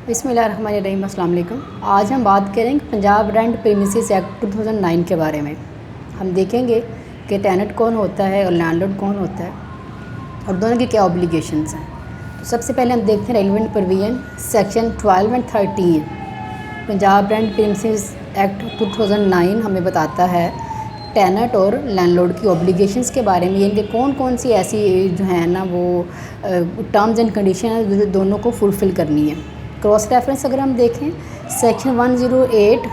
बिस्मिल्लाहिर्रहमानिर्रहीम। अस्सलाम वालेकुम। आज हम बात करेंगे पंजाब रेंट प्रीमिसेस एक्ट 2009 के बारे में। हम देखेंगे कि टेनेंट कौन होता है और लैंडलॉर्ड कौन होता है और दोनों की क्या ऑब्लिगेशंस हैं। तो सबसे पहले हम देखते हैं relevant provision section 12 and 13। Punjab rent premises act 2009 हमें बताता है टेनेंट और लैंडलॉर्ड की ऑब्लिगेशंस के बारे में, यानी कौन कौन सी ऐसी जो है ना वो टर्म्स एंड कंडीशन है जो दोनों को फुलफ़िल करनी है। क्रॉस रेफरेंस अगर हम देखें section 108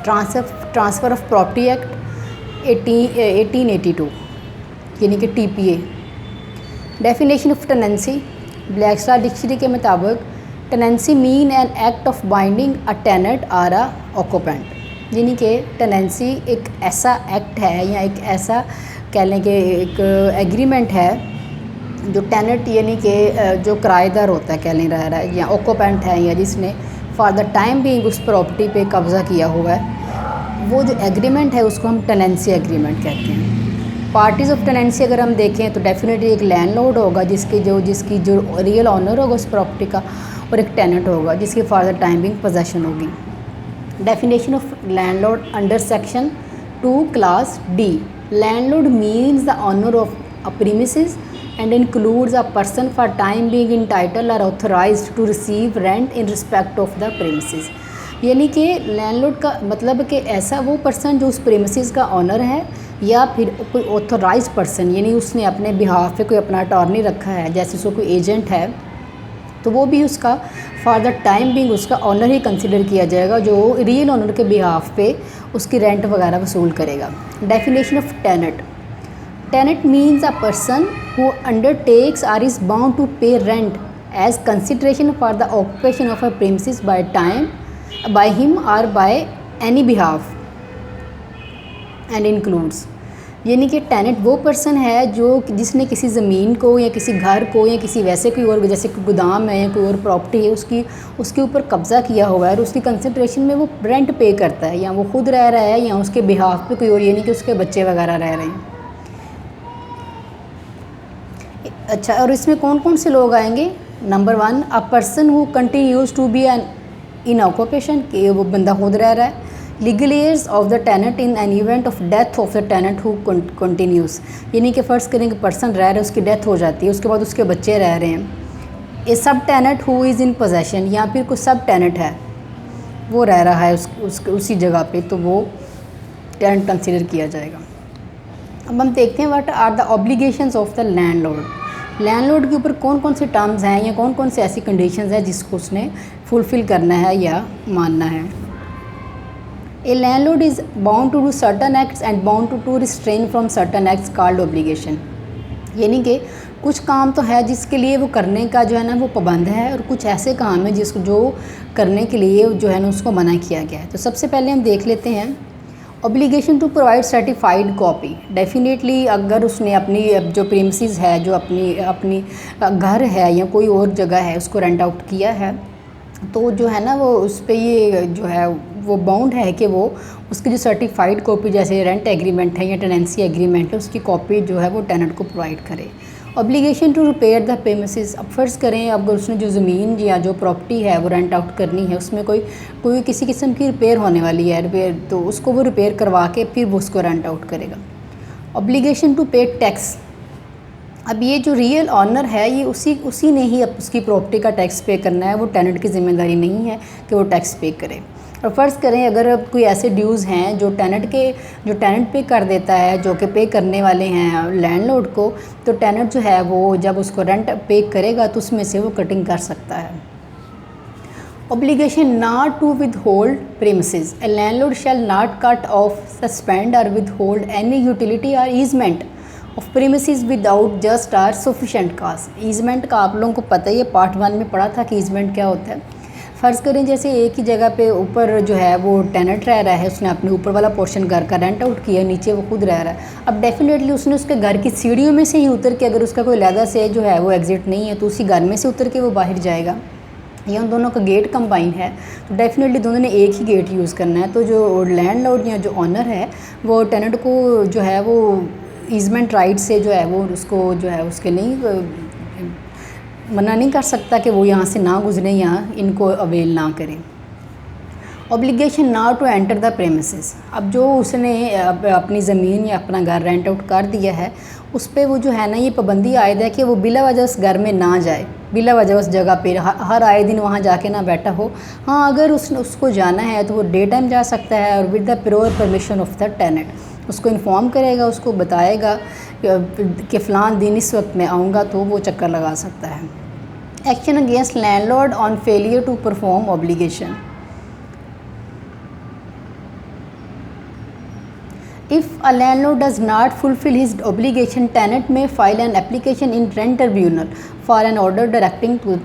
transfer of property act 1882 यानी कि TPA। Definition of tenancy black star dictionary के मुताबिक tenancy mean an act of binding a tenant or a occupant, यानी कि टेनेंसी एक ऐसा एक्ट है या एक ऐसा कह लें कि एक एग्रीमेंट है जो टेनेंट यानी कि जो किराएदार होता है कह लें रह रहा है या ऑक्यूपेंट है या जिसने फॉर द टाइम बीइंग उस प्रॉपर्टी पे कब्ज़ा किया हुआ है, वो जो एग्रीमेंट है उसको हम टेनेंसी एग्रीमेंट कहते हैं। पार्टीज़ ऑफ टेनेंसी अगर हम देखें तो डेफिनेटली एक लैंडलॉर्ड होगा जिसकी जो रियल ऑनर होगा उस प्रॉपर्टी का, और एक टेनेंट होगा जिसकी for the time being possession होगी। Definition of landlord under section 2 clause D। Landlord means the owner of a premises and includes a person for time being entitled or authorized to receive rent in respect of the premises। यानी कि landlord का मतलब कि ऐसा वो person जो उस premises का ऑनर है या फिर कोई ऑथोराइज पर्सन, यानी उसने अपने बिहाफ पे कोई अपना अटॉर्नी रखा है, जैसे उसको कोई एजेंट है तो वो भी उसका फॉर द टाइम बिंग उसका ऑनर ही कंसिडर किया जाएगा जो रियल ऑनर के बिहाफ पे उसकी रेंट वगैरह वसूल करेगा। Definition of tenant Tenant means a person who undertakes or is bound to pay rent as consideration for the occupation of a premises by him or by any behalf and includes, यानी कि tenant वो person है जो जिसने किसी ज़मीन को या किसी घर को या किसी वैसे कोई और जैसे कोई गोदाम है या कोई और प्रॉपर्टी है उसके ऊपर कब्ज़ा किया हुआ है और उसकी कंसिडरेशन में वो रेंट पे करता है, या वो खुद रह रहा है या उसके बिहाफ पे कोई और, यानी कि उसके बच्चे वगैरह रह रहे हैं। अच्छा, और इसमें कौन कौन से लोग आएंगे। Number 1 a person who continues to be an in occupation, कि वो बंदा खुद रह रहा है। Legal heirs of the tenant in an event of death of the tenant who continues, यानी कि फ़र्ज़ करें कि पर्सन रह रहा है उसकी डेथ हो जाती है उसके बाद उसके बच्चे रह रहे हैं। A sub tenant who is in possession, या फिर कोई सब टेनेंट है वो रह रहा है उसी जगह पे, तो वो टेनेंट कंसिडर किया जाएगा। अब हम देखते हैं what are the obligations of the landlord. Landlord के ऊपर कौन कौन से टर्म्स हैं या कौन कौन से ऐसी कंडीशंस हैं जिसको उसने फुलफ़िल करना है या मानना है। A landlord is bound to do certain acts and bound to restrain from certain acts called obligation, यानी कि कुछ काम तो है जिसके लिए वो करने का जो है ना वो पाबंद है, और कुछ ऐसे काम है जिसको जो करने के लिए जो है ना उसको मना किया गया है। तो सबसे पहले हम देख लेते हैं obligation to provide certified copy. Definitely अगर उसने अपनी जो प्रीमिसेस है जो अपनी घर है या कोई और जगह है उसको रेंट आउट किया है तो जो है ना वो उस पर ये जो है वो बाउंड है कि वो उसकी जो सर्टिफाइड कॉपी जैसे रेंट एग्रीमेंट है या टेनेंसी एग्रीमेंट है उसकी कॉपी जो है वो टेनेंट को प्रोवाइड करे। Obligation to repair the premises, अब फ़र्ज़ करें अगर उसने जो ज़मीन या जो प्रॉपर्टी है वो रेंट आउट करनी है उसमें कोई किसी किस्म की रिपेयर होने वाली है तो उसको वो रिपेयर करवा के फिर वो उसको रेंट आउट करेगा। ऑब्लिगेशन टू पे टैक्स, अब ये जो रियल ऑनर है ये उसी ने ही उसकी प्रॉपर्टी का टैक्स पे करना है, वो टेनेंट की ज़िम्मेदारी नहीं है कि वो टैक्स पे करे। और फ़र्ज़ करें अगर कोई ऐसे ड्यूज़ हैं जो टेनेंट पे कर देता है जो कि पे करने वाले हैं लैंडलॉर्ड को, तो टेनेंट जो है वो जब उसको रेंट पे करेगा तो उसमें से वो कटिंग कर सकता है। Obligation not to withhold premises, a landlord shall not cut off suspend और विद होल्ड एनी यूटिलिटी और easement of premises without just or sufficient cost. Easement का आप लोगों को पता ही है, पार्ट 1 में पढ़ा था कि ईजमेंट क्या होता है। फ़र्ज़ करें जैसे एक ही जगह पे ऊपर जो है वो टेनेंट रह रहा है, उसने अपने ऊपर वाला पोर्शन घर का रेंट आउट किया, नीचे वो खुद रह रहा है। अब डेफिनेटली उसने उसके घर की सीढ़ियों में से ही उतर के, अगर उसका कोई लहदा से जो है वो एग्ज़िट नहीं है तो उसी घर में से उतर के वो बाहर जाएगा, या उन दोनों का गेट कंबाइन है तो डेफिनेटली दोनों ने एक ही गेट यूज़ करना है। तो जो लैंडलॉर्ड या जो ऑनर है वो टेनेंट को जो है वो ईजमेंट राइट से जो है वो उसको जो है उसके नहीं मना नहीं कर सकता कि वो यहाँ से ना गुजरें या इनको अवेल ना करें। Obligation now to enter the premises, अब जो उसने अपनी ज़मीन या अपना घर रेंट आउट कर दिया है उस पर वो जो है ना ये पाबंदी आयद है कि वो बिला वजह उस घर में ना जाए, बिला वजह उस जगह पे हर आए दिन वहाँ जाके ना बैठा हो। हाँ, अगर उसको जाना है तो वो डे टाइम जा सकता है और with the prior permission of the tenant. उसको इन्फॉर्म करेगा, उसको बताएगा कि फ़लाँ दिन इस वक्त मैं आऊँगा, तो वो चक्कर लगा सकता है। Action against landlord on failure to perform obligation. If a landlord does not fulfill his obligation, tenant may file an application in rent tribunal for an order directing to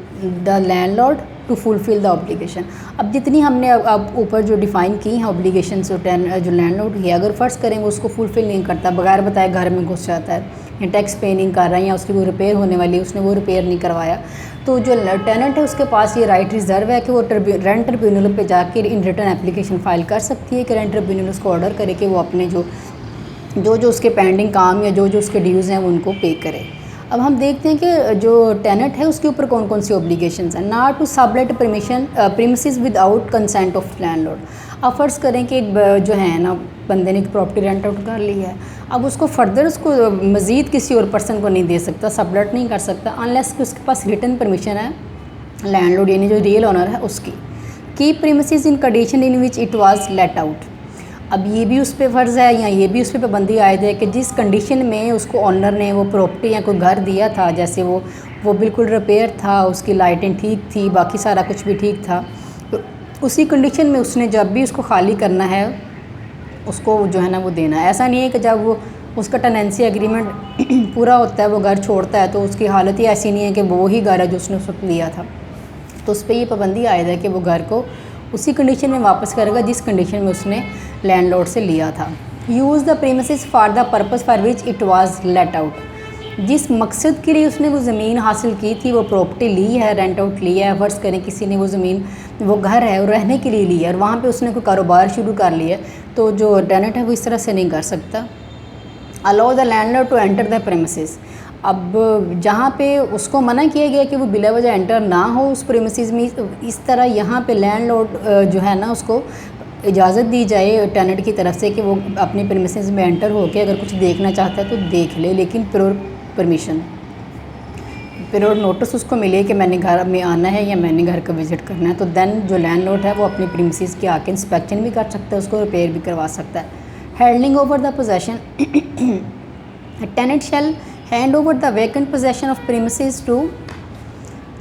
the landlord to fulfill the obligation। अब जितनी हमने अब ऊपर जो define की हैं obligation जो landlord की, अगर फ़र्ज़ करेंगे उसको फुलफ़िल नहीं करता, बगैर बताए घर में घुस जाता है या टैक्स पे नहीं कर रहा है या उसकी वो रिपेयर होने वाली है उसने वो रिपेयर नहीं करवाया, तो जो टेनेंट है उसके पास ये राइट रिज़र्व है कि वो रेंट ट्रिब्यूनल पे जाके इन रिटर्न एप्लीकेशन फ़ाइल कर सकती है कि रेंट ट्रिब्यूनल उसको ऑर्डर करे कि वो अपने जो उसके पेंडिंग काम या जो उसके ड्यूज़ हैं उनको पे करे। अब हम देखते हैं कि जो टेनेंट है उसके ऊपर कौन कौन सी ऑब्लिगेशंस हैं। Not to sublet premises without consent of landlord. अब फ़र्ज़ करें कि जो है ना बंदे ने प्रॉपर्टी रेंट आउट कर ली है, अब उसको फर्दर उसको मज़ीद किसी और पर्सन को नहीं दे सकता, सबलेट नहीं कर सकता अनलेस कि उसके पास रिटन परमिशन है लैंडलॉर्ड यानी जो रियल ओनर है उसकी। Keep premises in condition in which it was let out. अब ये भी उस पर फ़र्ज़ है या ये भी उस पर पाबंदी आयद है कि जिस कंडीशन में उसको ऑनर ने वो प्रॉपर्टी या कोई घर दिया था, जैसे वो बिल्कुल रिपेयर था, उसकी लाइटें ठीक थी, बाकी सारा कुछ भी ठीक था, तो उसी कंडीशन में उसने जब भी उसको खाली करना है उसको जो है ना वो देना है। ऐसा नहीं है कि जब वो उसका टेनेंसी एग्रीमेंट पूरा होता है वो घर छोड़ता है तो उसकी हालत ही ऐसी नहीं है कि वो ही घर है जो उसने उस वक्त लिया था, तो उस पर ये पाबंदी आयद है कि वो घर को उसी कंडीशन में वापस करेगा जिस कंडीशन में उसने लैंडलॉर्ड से लिया था। Use the premises for the purpose for which it was let out. जिस मकसद के लिए उसने वो ज़मीन हासिल की थी, वो प्रॉपर्टी ली है, रेंट आउट लिया है, फ़र्ज़ करें किसी ने वो ज़मीन वो घर है वो रहने के लिए लिया है और वहाँ पे उसने कोई कारोबार शुरू कर लिया, तो जो टेनेंट है वो इस तरह से नहीं कर सकता। Allow the landlord to enter the premises. अब जहाँ पे उसको मना किया गया कि वो बिला वजह एंटर ना हो उस प्रीमिसेस में, इस तरह यहाँ पे लैंडलॉर्ड जो है ना उसको इजाज़त दी जाए टेनेंट की तरफ से कि वो अपनी प्रीमिसेस में एंटर होकर अगर कुछ देखना चाहता है तो देख ले, लेकिन परमिशन प्योर नोटिस उसको मिले कि मैंने घर में आना है या मैंने घर का विज़िट करना है, तो देन जो लैंडलॉर्ड है वो अपनी प्रीमिसेस के आके इंस्पेक्शन भी कर सकता है, उसको रिपेयर भी करवा सकता है। Handing over the possession. Tenant shall hand over the vacant possession of premises to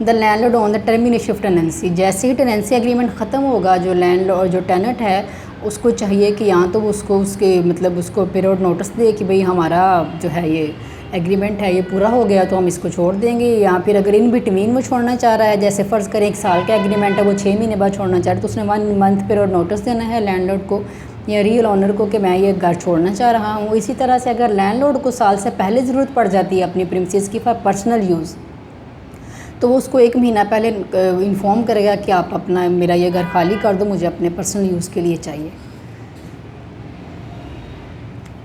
the landlord on the termination of tenancy. जैसे ही टेनेंसी एग्रीमेंट ख़त्म होगा जो लैंडलॉर्ड जो टेनेंट है उसको चाहिए कि या तो उसको उसके मतलब उसको पीरियड नोटिस दे कि भाई हमारा जो है ये एग्रीमेंट है ये पूरा हो गया तो हम इसको छोड़ देंगे, या फिर अगर इन बिटवीन वो छोड़ना चाह रहा है, जैसे फ़र्ज़ करें 1 साल का एग्रीमेंट है वो 6 महीने बाद छोड़ना चाह रहा है तो उसने 1 मंथ पीरियड नोटिस देना है लैंडलॉर्ड को या रियल ऑनर को कि मैं ये घर छोड़ना चाह रहा हूँ। इसी तरह से अगर लैंडलॉर्ड को साल से पहले ज़रूरत पड़ जाती है अपनी प्रीमिसेस की फॉर पर्सनल यूज़, तो वो उसको 1 महीना पहले इन्फॉर्म करेगा कि आप अपना मेरा ये घर खाली कर दो, मुझे अपने पर्सनल यूज़ के लिए चाहिए।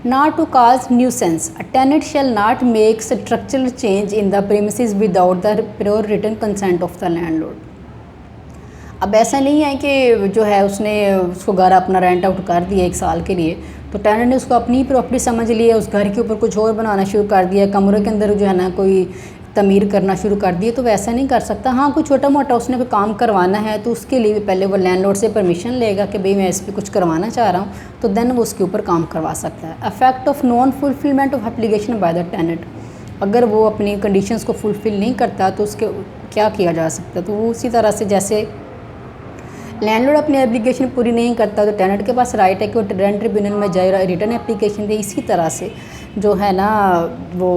Not to cause nuisance, a tenant shall not make structural change in the premises without the prior written consent of the landlord। अब ऐसा नहीं है कि जो है उसने उसको घर अपना रेंट आउट कर दिया 1 साल के लिए तो टेनेंट ने उसको अपनी प्रॉपर्टी समझ लिया, उस घर के ऊपर कुछ और बनाना शुरू कर दिया, कमरे के अंदर जो है ना कोई तमीर करना शुरू कर दिए, तो वैसा नहीं कर सकता। हाँ, कोई छोटा मोटा उसने कोई काम करवाना है तो उसके लिए भी पहले वो लैंडलॉर्ड से परमिशन लेगा कि भाई मैं इस पर कुछ करवाना चाह रहा हूँ, तो देन वो उसके ऊपर काम करवा सकता है। Effect of non fulfilment of application by the tenant. अगर वो अपनी कंडीशंस को फुलफ़िल नहीं करता तो उसके क्या किया जा सकता है, तो वो उसी तरह से जैसे लैंडलॉर्ड अपनी एप्लीकेशन पूरी नहीं करता तो टेनेंट के पास राइट है कि वो रेंट ट्रिब्यूनल में जाए रिटर्न एप्लीकेशन दे। इसी तरह से जो है ना वो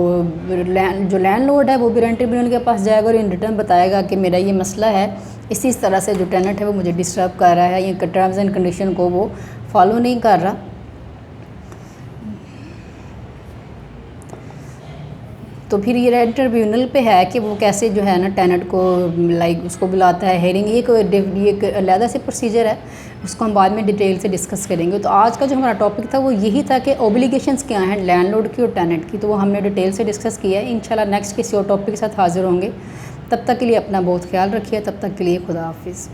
जो लैंडलॉर्ड है वो भी रेंट ट्रिब्यूनल के पास जाएगा और इन रिटर्न बताएगा कि मेरा ये मसला है, इसी तरह से जो टेनेंट है वो मुझे डिस्टर्ब कर रहा है, या टर्म्स एंड कंडीशन को वो फॉलो नहीं कर रहा। तो फिर ये रेंट ट्रिब्यूनल पे है कि वो कैसे जो है ना टेनेंट को लाइक उसको बुलाता है हेयरिंग, ये एक अलग से प्रोसीजर है, उसको हम बाद में डिटेल से डिस्कस करेंगे। तो आज का जो हमारा टॉपिक था वो यही था कि ऑब्लिगेशंस क्या हैं लैंडलॉर्ड की और टेनेंट की, तो वो हमने डिटेल से डिस्कस किया है। इंशाल्लाह नेक्स्ट किसी और टॉपिक के साथ हाजिर होंगे। तब तक के लिए अपना बहुत ख्याल रखिए, तब तक के लिए खुदा हाफिज़।